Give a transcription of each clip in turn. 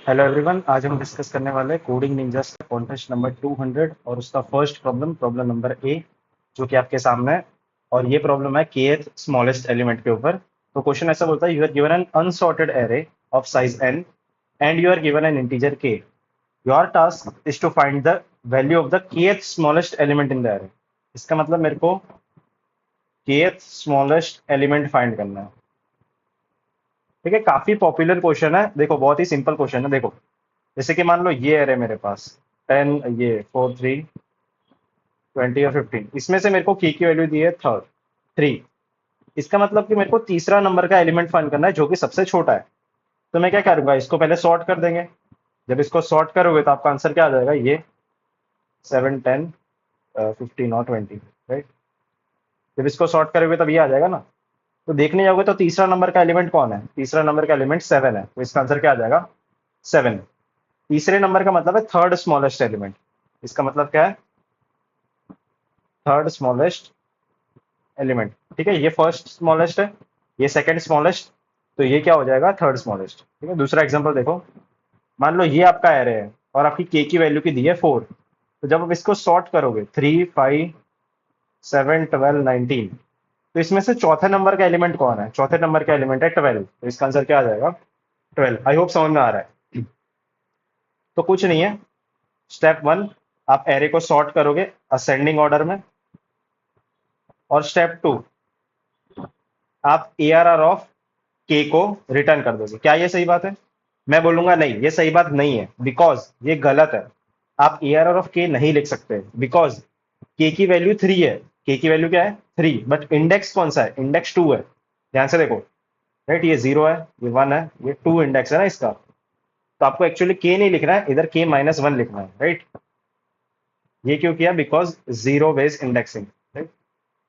Hello everyone, आज हम discuss करने वाले हैं कोडिंग निंजास का कॉन्टेस्ट नंबर 200 और उसका first problem problem number A, जो कि आपके सामने है। और ये प्रॉब्लम है kth स्मॉलेस्ट एलिमेंट के ऊपर। तो क्वेश्चन ऐसा बोलता है, you are given an unsorted array of size n and you are given an integer k। Your task is to find the value of the kth smallest element in the array. इसका मतलब मेरे को kth smallest element find करना है। ठीक है, काफी popular question है। देखो, बहुत ही सिंपल क्वेश्चन है। देखो, जैसे कि मान लो ये एरे मेरे पास 10, ये 4, 3, 20 और 15, इसमें से मेरे को की वैल्यू दी है थर्ड 3। इसका मतलब कि मेरे को तीसरा नंबर का एलिमेंट फाइंड करना है जो कि सबसे छोटा है। तो मैं क्या करूंगा, इसको पहले सॉर्ट कर देंगे। जब इसको सॉर्ट करोगे तो आपका आंसर क्या आ जाएगा, ये 7, 10, 15 और 20, राइट। जब इसको सॉर्ट करोगे तब ये आ जाएगा ना। तो देखने जाओगे तो तीसरा नंबर का एलिमेंट कौन है, तीसरा नंबर का एलिमेंट 7 है, तो इसका आंसर क्या आ जाएगा, 7। तीसरे नंबर का मतलब है थर्ड स्मॉलेस्ट एलिमेंट। इसका मतलब क्या है, थर्ड स्मॉलेस्ट एलिमेंट। ठीक है, ये फर्स्ट स्मॉलेस्ट है, ये सेकंड स्मॉलेस्ट, तो ये क्या हो जाएगा, थर्ड स्मॉलेस्ट। ठीक है, दूसरा एग्जांपल देखो। मान लो ये आपका एरे है और आपकी के की वैल्यू की दी है 4। तो जब आप इसको सॉर्ट करोगे 3, 5, 7, 12, 19, तो इसमें से चौथे नंबर का एलिमेंट कौन है, चौथे नंबर का एलिमेंट है 12। तो इसका आंसर क्या आ जाएगा, 12। आई होप समझ में आ रहा है। तो कुछ नहीं है, स्टेप 1 आप एरे को सॉर्ट करोगे असेंडिंग ऑर्डर में, और स्टेप 2 आप ARR ऑफ के को रिटर्न कर दोगे। क्या ये सही बात है? मैं बोलूंगा नहीं, ये सही बात नहीं है, बिकॉज ये गलत है। आप ARR ऑफ के नहीं लिख सकते, बिकॉज के की वैल्यू 3 है। के की वैल्यू क्या है, 3, बट इंडेक्स कौन सा है, इंडेक्स 2 है। ध्यान से देखो, राइट, ये 0 है, ये 1 है, ये 2 इंडेक्स है ना इसका। तो आपको एक्चुअली के नहीं लिखना है, इधर k-1 लिखना है, राइट। ये क्यों किया, because zero based indexing, right.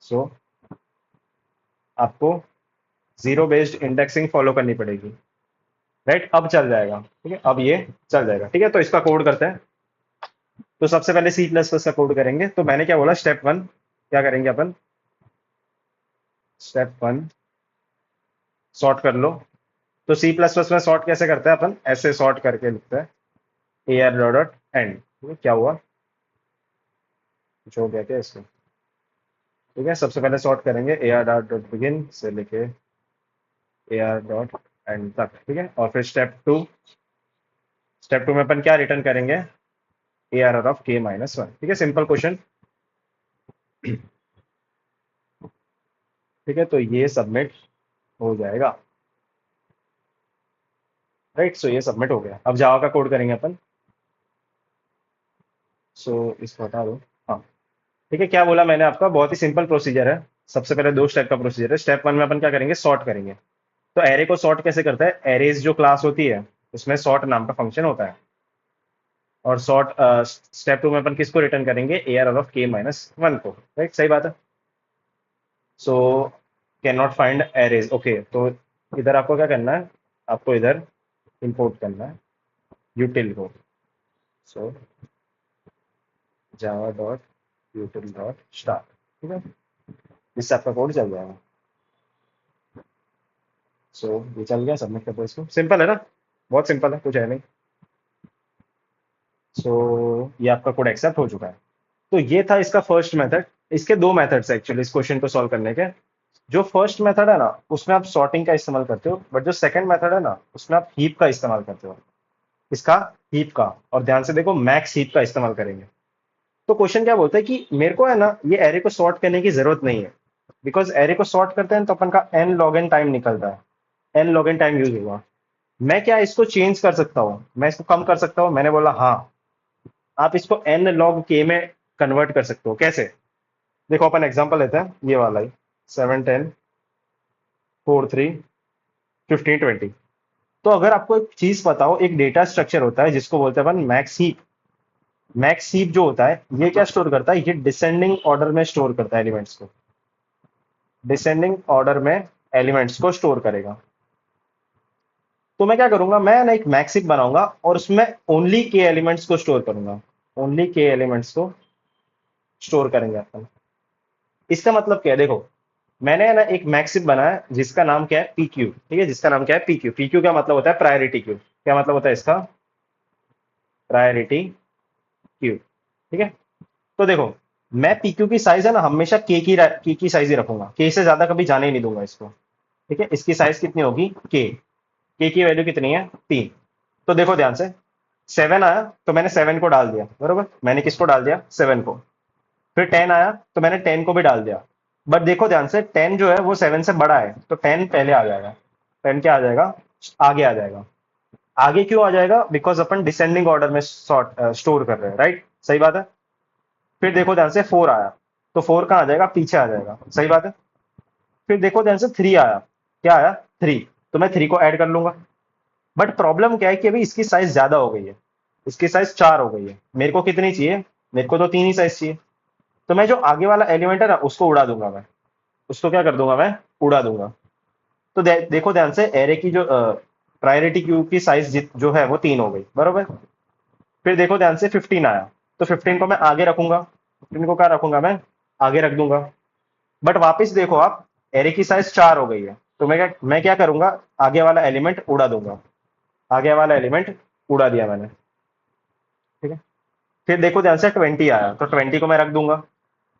So आपको जीरो बेस्ड इंडेक्सिंग फॉलो करनी पड़ेगी, राइट। अब चल जाएगा, ठीक है, अब ये चल जाएगा। ठीक है, तो इसका कोड करते हैं। तो सबसे पहले C++ का कोड करेंगे। तो मैंने क्या बोला, स्टेप 1 क्या करेंगे अपन, स्टेप 1 सॉर्ट कर लो। तो C++ में सॉर्ट कैसे करते हैं अपन, ऐसे सॉर्ट करके लिखते हैं AR डॉट एंड। क्या हुआ, कुछ हो गया क्या इसको? ठीक है, सबसे पहले सॉर्ट करेंगे AR डॉट बिगिन से लेके AR डॉट एंड तक। ठीक है, और फिर स्टेप टू में अपन क्या रिटर्न करेंगे, ARR ऑफ k-1। ठीक है, सिंपल क्वेश्चन। ठीक है, तो ये सबमिट हो जाएगा, राइट। सो ये सबमिट हो गया। अब जावा का कोड करेंगे अपन। सो इसको हटा दो। हाँ, ठीक है, क्या बोला मैंने आपका, बहुत ही सिंपल प्रोसीजर है। सबसे पहले 2 स्टेप का प्रोसीजर है। स्टेप 1 में अपन क्या करेंगे, सॉर्ट करेंगे। तो एरे को सॉर्ट कैसे करता है, एरेज जो क्लास होती है उसमें सॉर्ट नाम का फंक्शन होता है। और सॉर्ट स्टेप 2 में अपन किसको रिटर्न करेंगे, ARR ऑफ k-1 को, राइट। सही बात है। So can not find arrays, okay. तो इधर आपको क्या करना है, आपको इधर इंपोर्ट करना है यूटिल को। So java dot util dot start. ठीक है, इससे आपका कोड चल जाएगा। सो ये चल गया, सबमिट कर दो इसको। सिंपल है ना, बहुत सिंपल है, कुछ है नहीं। सो ये आपका कोड एक्सेप्ट हो चुका है। तो ये था इसका फर्स्ट मेथड। इसके 2 मेथड्स है एक्चुअली इस क्वेश्चन को सॉल्व करने के। जो फर्स्ट मेथड है ना, उसमें आप सॉर्टिंग का इस्तेमाल करते हो, बट जो सेकंड मेथड है ना, उसमें आप हीप का इस्तेमाल करते हो। इसका हीप का, और ध्यान से देखो, मैक्स हीप का इस्तेमाल करेंगे। तो क्वेश्चन क्या बोलता है कि मेरे को है ना ये एरे को सॉर्ट करने की जरूरत नहीं है, बिकॉज एरे को सॉर्ट करते हैं तो अपन का n log n टाइम निकलता है, n log n time use होगा। मैं क्या इसको चेंज कर सकता हूँ, मैं इसको कम कर सकता हूँ? मैंने बोला हाँ, आप इसको n log k में कन्वर्ट कर सकते हो। कैसे, देखो अपन एग्जांपल लेते हैं, ये वाला ही 7, 10, 4, 3, 15, 20। तो अगर आपको एक चीज पता हो, एक डेटा स्ट्रक्चर होता है जिसको बोलते हैं अपन मैक्स हीप। मैक्स हीप जो होता है, ये क्या स्टोर करता है, ये डिसेंडिंग ऑर्डर में स्टोर करता है एलिमेंट्स को, डिसेंडिंग ऑर्डर में एलिमेंट्स को स्टोर करेगा। तो मैं क्या करूंगा, मैं ना एक मैक्स हीप बनाऊंगा और उसमें ओनली के एलिमेंट्स को स्टोर करूंगा, ओनली के एलिमेंट्स को स्टोर करेंगे अपन। इसका मतलब क्या है, देखो, मैंने ना एक मैक्सिप बनाया जिसका नाम क्या है, PQ। ठीक है, जिसका नाम क्या है, PQ। PQ का मतलब होता है प्रायोरिटी क्यू। क्या मतलब होता है इसका, प्रायोरिटी क्यू। ठीक है, तो देखो मैं पी क्यू की साइज है ना हमेशा के की साइज ही रखूंगा, के से ज्यादा कभी जाने ही नहीं दूंगा इसको। ठीक है, इसकी साइज कितनी होगी, के की वैल्यू कितनी है, 3। तो देखो ध्यान से, 7 आया तो मैंने 7 को डाल दिया, बरोबर, मैंने किसको डाल दिया, 7 को। फिर 10 आया तो मैंने 10 को भी डाल दिया। बट देखो ध्यान से, 10 जो है वो 7 से बड़ा है, तो 10 पहले आ जाएगा। 10 क्या आ जाएगा, आगे आ जाएगा। आगे क्यों आ जाएगा, बिकॉज अपन डिसेंडिंग ऑर्डर में स्टोर कर रहे हैं, राइट, सही बात है। फिर देखो ध्यान से 4 आया, तो 4 कहाँ आ जाएगा, पीछे आ जाएगा, सही बात है। फिर देखो ध्यान से 3 आया, क्या आया, 3, तो मैं 3 को ऐड कर लूंगा। बट प्रॉब्लम क्या है कि अभी इसकी साइज ज्यादा हो गई है, इसकी साइज 4 हो गई है, मेरे को कितनी चाहिए, मेरे को तो 3 ही साइज चाहिए। तो मैं जो आगे वाला एलिमेंट है ना उसको उड़ा दूंगा मैं, उसको क्या कर दूंगा मैं, उड़ा दूंगा। तो देखो ध्यान से, एरे की जो प्रायोरिटी क्यू की साइज जो है वो 3 हो गई, बरोबर। फिर देखो ध्यान से 15 आया, तो 15 को मैं आगे रखूंगा, 15 को क्या रखूंगा मैं, आगे रख दूंगा। बट वापस देखो आप, एरे की साइज 4 हो गई है, तो मैं क्या करूंगा, आगे वाला एलिमेंट उड़ा दूंगा। आगे वाला एलिमेंट उड़ा दिया मैंने। ठीक है, फिर देखो ध्यान से 20 आया, तो 20 को मैं रख दूंगा।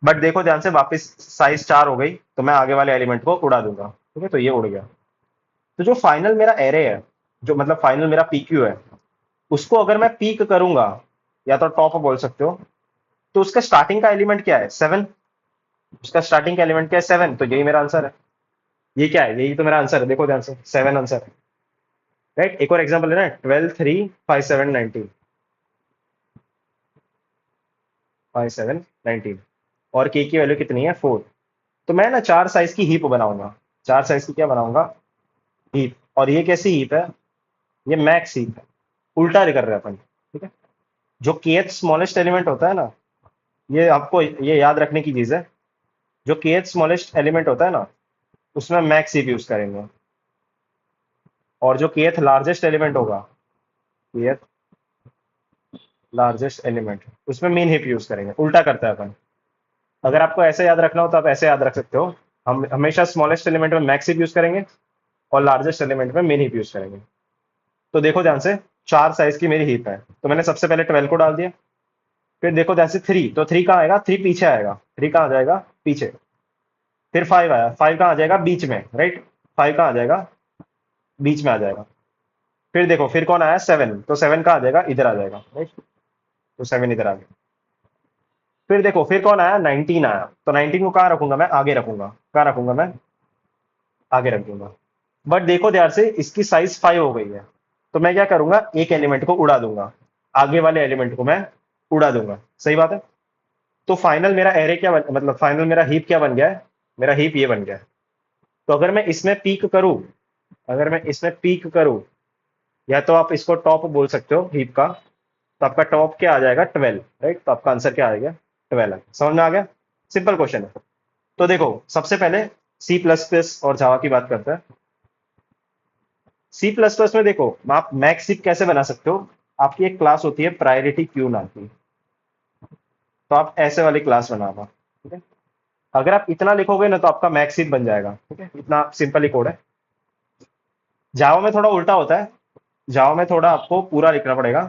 बट देखो ध्यान से, वापस साइज 4 हो गई, तो मैं आगे वाले एलिमेंट को उड़ा दूंगा। ठीक है, तो ये उड़ गया। तो जो फाइनल मेरा एरे है, जो मतलब फाइनल मेरा पीक्यू है, उसको अगर मैं पीक करूंगा, या तो टॉप बोल सकते हो, तो उसका स्टार्टिंग का एलिमेंट क्या है, 7। उसका स्टार्टिंग का एलिमेंट क्या है, 7, तो यही मेरा आंसर है। ये क्या है, यही तो मेरा आंसर है, देखो ध्यान से, 7 आंसर है, राइट। एक और एग्जांपल है ना, 12 3 5 7 19, 5 7 19, और के की वैल्यू कितनी है, 4। तो मैं ना 4 साइज की हीप बनाऊंगा, 4 साइज की क्या बनाऊंगा, हीप। और ये कैसी हीप है, ये मैक्स हीप है, उल्टा कर रहे हैं अपन। ठीक है, जो केथ स्मॉलेस्ट एलिमेंट होता है ना, ये आपको ये याद रखने की चीज है, जो केथ स्मॉलेस्ट एलिमेंट होता है ना, उसमें मैक्स हीप यूज करेंगे। और जो केथ लार्जेस्ट एलिमेंट होगा, केथ लार्जेस्ट एलिमेंट, उसमें मीन हीप यूज करेंगे, उल्टा करता है अपन। अगर आपको ऐसे याद रखना हो तो आप ऐसे याद रख सकते हो, हम हमेशा स्मॉलेस्ट एलिमेंट में मैक्स हीप यूज करेंगे, और लार्जेस्ट एलिमेंट में मीन हीप यूज करेंगे। तो देखो ध्यान से, 4 साइज की मेरी हीप है, तो मैंने सबसे पहले 12 को डाल दिया। फिर देखो ध्यान से 3, तो 3 कहाँ आएगा, 3 पीछे आएगा, 3 कहाँ आ जाएगा, पीछे। फिर 5 आया, 5 कहाँ आ जाएगा, बीच में, राइट। 5 कहाँ आ जाएगा, बीच में आ जाएगा। फिर देखो, फिर कौन आया, 7, तो 7 कहाँ आ जाएगा, इधर आ जाएगा, राइट। तो 7 इधर आ गया। फिर देखो, फिर कौन आया, 19 आया, तो 19 को कहाँ रखूंगा मैं, आगे रखूंगा, कहाँ रखूंगा मैं, आगे रख दूंगा। बट देखो ध्यान से, इसकी साइज 5 हो गई है, तो मैं क्या करूंगा, एक एलिमेंट को उड़ा दूंगा, आगे वाले एलिमेंट को मैं उड़ा दूंगा, सही बात है। तो फाइनल मेरा एरे मतलब फाइनल मेरा हीप क्या बन गया है, मेरा हीप ये बन गया है। तो अगर मैं इसमें पीक करूं, अगर मैं इसमें पीक करूं, या तो आप इसको टॉप बोल सकते हो हीप का, तो आपका टॉप क्या आ जाएगा, 12, राइट। तो आपका आंसर क्या आ गया, 12 है। समझ में आ गया, सिंपल क्वेश्चन है। तो देखो, सबसे पहले सी प्लस प्लस और जावा की बात करते हैं। सी प्लस प्लस में देखो, आप मैक्स हीप कैसे बना सकते हो, आपकी एक क्लास होती है प्रायोरिटी क्यू नाम की, तो आप ऐसे वाली क्लास बनाना। ठीक है, अगर आप इतना लिखोगे ना तो आपका मैक्स हीप बन जाएगा। ठीक है, इतना सिंपल ही कोड है। जावा में थोड़ा उल्टा होता है, जावा में थोड़ा आपको पूरा लिखना पड़ेगा,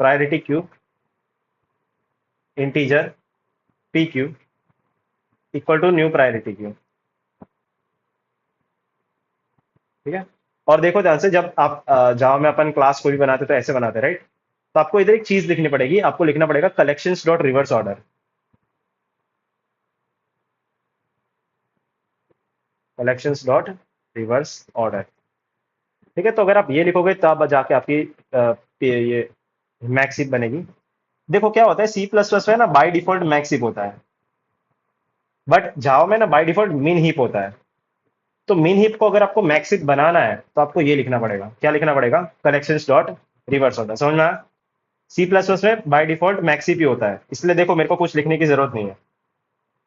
priority queue integer P Q equal to new priority queue. ठीक है, और देखो ध्यान से, जब आप जावा में अपन क्लास कोई भी बनाते तो ऐसे बनाते, राइट। तो आपको इधर एक चीज लिखनी पड़ेगी, आपको लिखना पड़ेगा collections dot reverse order, collections dot reverse order. ठीक है, तो अगर आप ये लिखोगे तब जाके आपकी ये मैक्सिप बनेगी। देखो क्या होता है, सी प्लस प्लस में ना बाय डिफॉल्ट मैक्सिप होता है, बट जावा में ना बाय डिफॉल्ट मिन हीप होता है। तो मिन हीप को अगर आपको मैक्सिप बनाना है तो आपको ये लिखना पड़ेगा, क्या लिखना पड़ेगा, कलेक्शंस डॉट रिवर्स ऑर्डर। समझ में आया, सी प्लस प्लस में बाय डिफॉल्ट मैक्सिप ही होता है, इसलिए देखो मेरे को कुछ लिखने की जरूरत नहीं है।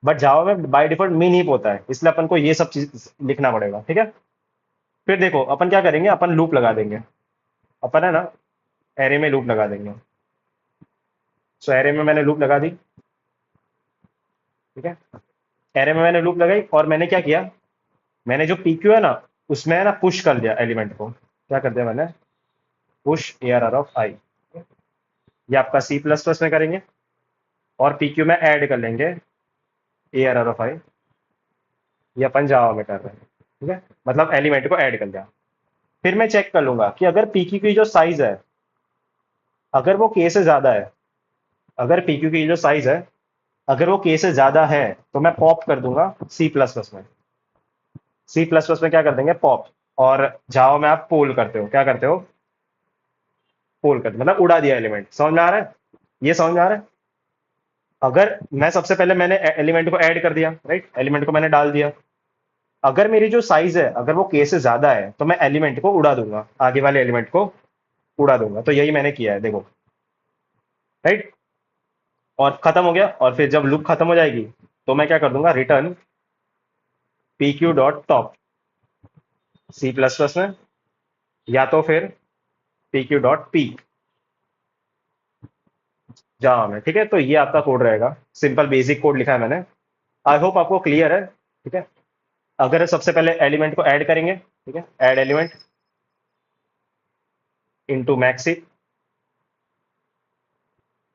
बट जावा में बाय डिफॉल्ट मिन हीप होता है, इसलिए अपन को ये सब चीज लिखना पड़ेगा। ठीक है, फिर देखो अपन क्या करेंगे, अपन लूप लगा देंगे, अपन है ना एरे में लूप लगा देंगे। सो एरे में मैंने लूप लगा दी। ठीक है, एरे में मैंने लूप लगाई, और मैंने क्या किया, मैंने जो पीक्यू है ना, उसमें है ना पुश कर दिया एलिमेंट को, क्या कर दिया मैंने, push A R R of I. ये आपका सी प्लस प्लस में करेंगे और पी क्यू में ऐड कर लेंगे ए आर आर ऑफ आई। ये अपन जावा में कर रहे हैं, ठीक है, मतलब एलिमेंट को ऐड कर दिया। फिर मैं चेक कर लूंगा कि अगर पी क्यू की जो साइज है, अगर वो के से ज्यादा है, अगर पी क्यू की जो साइज है अगर वो के से ज्यादा है, तो मैं पॉप कर दूंगा सी प्लस प्लस में। सी प्लस प्लस में क्या कर देंगे, पॉप। और जावा में आप पोल करते हो, क्या करते हो, पोल करते मतलब उड़ा दिया एलिमेंट। समझ में आ रहा है, ये समझ में आ रहा है। अगर मैं सबसे पहले मैंने एलिमेंट को ऐड कर दिया, राइट, एलिमेंट को मैंने डाल दिया। अगर मेरी जो साइज है अगर वो के से ज्यादा है, तो मैं एलिमेंट को उड़ा दूंगा, आगे वाले एलिमेंट को उड़ा दूंगा। तो यही मैंने किया है, देखो, राइट। और खत्म हो गया। और फिर जब लूप खत्म हो जाएगी, तो मैं क्या कर दूंगा, return P Q dot top C plus plus में, या तो फिर P Q dot peek Java में। ठीक है, तो ये आपका कोड रहेगा, सिंपल बेसिक कोड लिखा है मैंने। आई होप आपको क्लियर है। ठीक है, अगर सबसे पहले एलिमेंट को ऐड करेंगे, ठीक है, ऐड एलिमेंट इनटू मैक्सिप।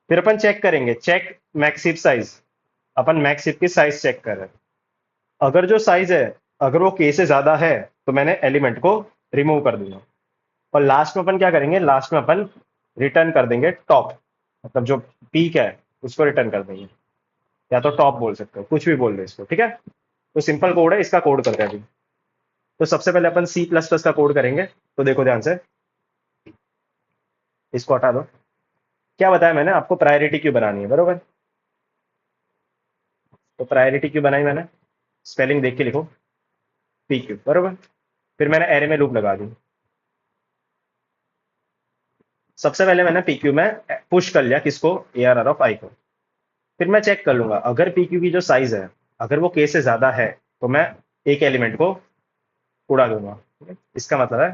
फिर अपन चेक करेंगे, चेक मैक्सिप साइज। अपन मैक्सिप की साइज चेक कर रहे हैं। अगर जो साइज है अगर वो के से ज्यादा है, तो मैंने एलिमेंट को रिमूव कर दूंगा। और लास्ट में अपन क्या करेंगे, लास्ट में अपन रिटर्न कर देंगे टॉप, मतलब जो पीक है उसको रिटर्न कर देंगे, या तो टॉप बोल सकते हो, कुछ भी बोल रहे इसको। ठीक है, तो सिंपल कोड है, इसका कोड करते हैं अभी। तो सबसे पहले अपन सी प्लस प्लस का कोड करेंगे। तो देखो ध्यान से, इसको हटा दो। क्या बताया मैंने आपको, प्रायोरिटी क्यों बनानी है, बरोबर। तो प्रायोरिटी क्यों बनाई मैंने, स्पेलिंग देख के लिखो, पी क्यू, बरोबर। फिर मैंने एरे में लूप लगा दी। सबसे पहले मैंने पी क्यू में पुश कर लिया किसको, ए आर आर ऑफ आई को। फिर मैं चेक कर लूंगा, अगर पी क्यू की जो साइज है अगर वो के से ज्यादा है, तो मैं एक एलिमेंट को उड़ा दूंगा। ठीक है? इसका मतलब है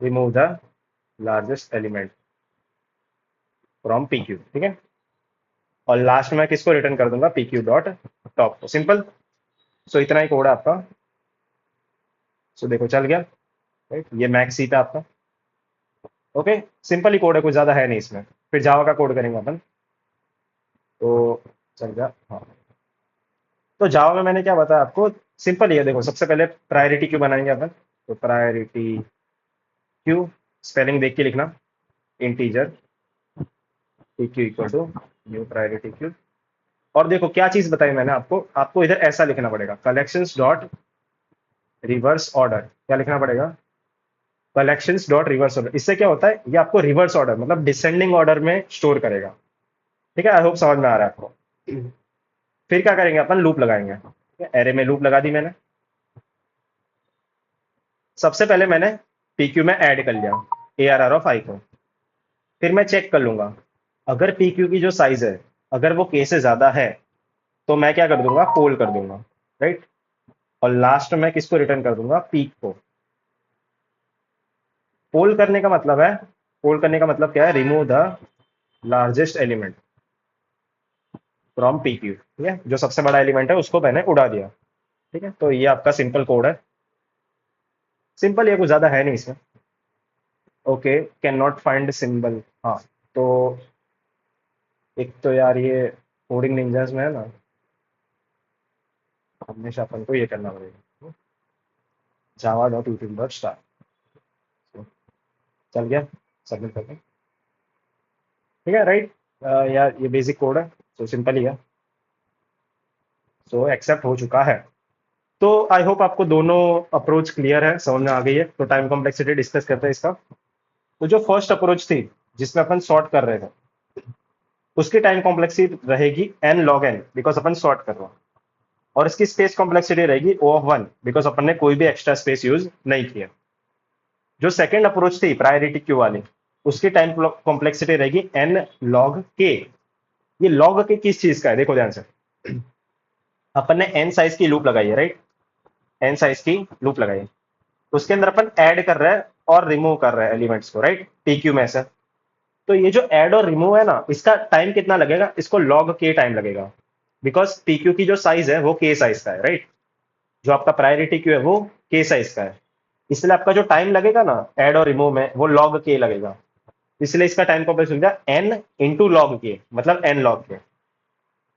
remove the largest element from P Q. ठीक है, और लास्ट में मैं किसको रिटर्न कर दूंगा, पी क्यू डॉट टॉप को। सिंपल। सो इतना ही कोड है आपका। सो देखो चल गया, राइट, ये मैक्स सी था आपका। ओके, सिंपल ही कोड है, कुछ ज्यादा है नहीं इसमें। फिर जावा का कोड करेंगे अपन। तो चल गया, हाँ। तो जावा में मैंने क्या बताया आपको, सिंपल ही है। देखो सबसे पहले प्रायोरिटी क्यों बनाएंगे अपन। तो प्रायोरिटी क्यू, स्पेलिंग देख के लिखना, integer P Q equal to new priority queue. और देखो क्या चीज बताई मैंने आपको, आपको इधर ऐसा लिखना पड़ेगा, कलेक्शंस डॉट रिवर्स ऑर्डर। क्या लिखना पड़ेगा, कलेक्शंस डॉट रिवर्स ऑर्डर। इससे क्या होता है, ये आपको रिवर्स ऑर्डर मतलब डिसेंडिंग ऑर्डर में स्टोर करेगा। ठीक है, आई होप समझ में आ रहा है आपको। फिर क्या करेंगे अपन, लूप लगाएंगे। ठीक है, एरे में लूप लगा दी मैंने। सबसे पहले मैंने पीक्यू में ऐड कर लिया ए आर आर ऑफ आई को। फिर मैं चेक कर लूंगा, अगर पीक्यू की जो साइज है अगर वो के से ज्यादा है, तो मैं क्या कर दूंगा, पोल कर दूंगा, राइट। और लास्ट में मैं किसको रिटर्न कर दूंगा, पीक को। पोल करने का मतलब है, पोल करने का मतलब क्या है, remove the largest element from P Q. ठीक है, जो सबसे बड़ा एलिमेंट है उसको मैंने उड़ा दिया। ठीक है, तो ये आपका सिंपल कोड है। सिंपल, ये कुछ ज्यादा है नहीं इसमें। Okay, can not find symbol. हाँ, तो एक तो यार ये कोडिंग निंजास में है ना, हमेशा अपन को ये करना पड़ेगा, Java dot YouTube dot star. चल गया, सबमिट करते हैं। ठीक है, राइट। यार ये बेसिक कोड है, तो सिंपल ही है। सो एक्सेप्ट हो चुका है। तो आई होप आपको दोनों अप्रोच क्लियर है, समझ में आ गई है। तो टाइम कॉम्प्लेक्सिटी डिस्कस करते हैं इसका। तो जो फर्स्ट अप्रोच थी जिसमें अपन सॉर्ट कर रहे थे, उसकी टाइम कॉम्प्लेक्सिटी रहेगी एन लॉग एन, बिकॉज अपन सॉर्ट कर रहे हैं। और इसकी स्पेस कॉम्प्लेक्सिटी रहेगी ओ ऑफ वन, बिकॉज अपन ने कोई भी एक्स्ट्रा स्पेस यूज नहीं किया। जो सेकंड अप्रोच थी प्रायोरिटी क्यू वाली, उसकी टाइम कॉम्प्लेक्सिटी रहेगी एन लॉग के। ये लॉग के किस चीज का है, देखो ध्यान से। अपन ने एन साइज की लूप लगाई है, राइट, एन साइज की लूप लगाई है। उसके अंदर अपन ऐड कर रहे हैं और रिमूव कर रहे हैं एलिमेंट्स को, राइट, पी क्यू में से। तो ये जो ऐड और रिमूव है ना, इसका टाइम कितना लगेगा, इसको लॉग के टाइम लगेगा, बिकॉज पी क्यू की जो साइज है वो के साइज का है, राइट। जो आपका प्रायोरिटी क्यू है वो के साइज का है, इसलिए आपका जो टाइम लगेगा ना ऐड और रिमूव में, वो लॉग के लगेगा। इसलिए इसका टाइम कॉम्प्लेक्स हो गया एन इंटू लॉग के, मतलब एन लॉग के।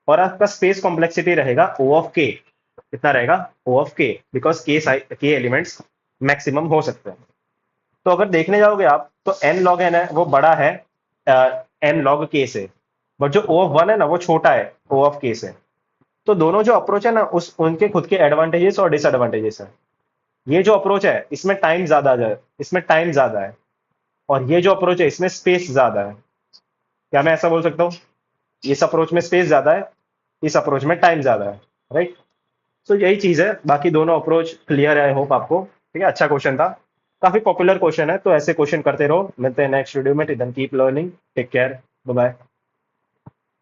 और आपका स्पेस कॉम्प्लेक्सिटी रहेगा ओ ऑफ के। कितना रहेगा? ओ ऑफ के, बिकॉज के एलिमेंट्स मैक्सिमम हो सकते हैं। तो अगर देखने जाओगे आप तो एन लॉग एन है वो बड़ा है एन लॉग के से, बट जो ओ ऑफ वन है ना वो छोटा है ओ ऑफ के से। तो दोनों जो अप्रोच है ना उस उनके खुद के एडवांटेजेस और डिसएडवांटेजेस है। ये जो अप्रोच है इसमें टाइम ज्यादा है, इसमें टाइम ज्यादा है, और ये जो अप्रोच है इसमें स्पेस ज्यादा है। क्या मैं ऐसा बोल सकता हूँ? इस अप्रोच में स्पेस ज्यादा है, इस अप्रोच में टाइम ज्यादा है, राइट? तो यही चीज है, बाकी दोनों अप्रोच क्लियर है आई होप आपको। ठीक है, अच्छा क्वेश्चन था, काफी पॉपुलर क्वेश्चन है, तो ऐसे क्वेश्चन करते रहो। मिलते हैं नेक्स्ट वीडियो में, till then keep learning, take care, bye bye.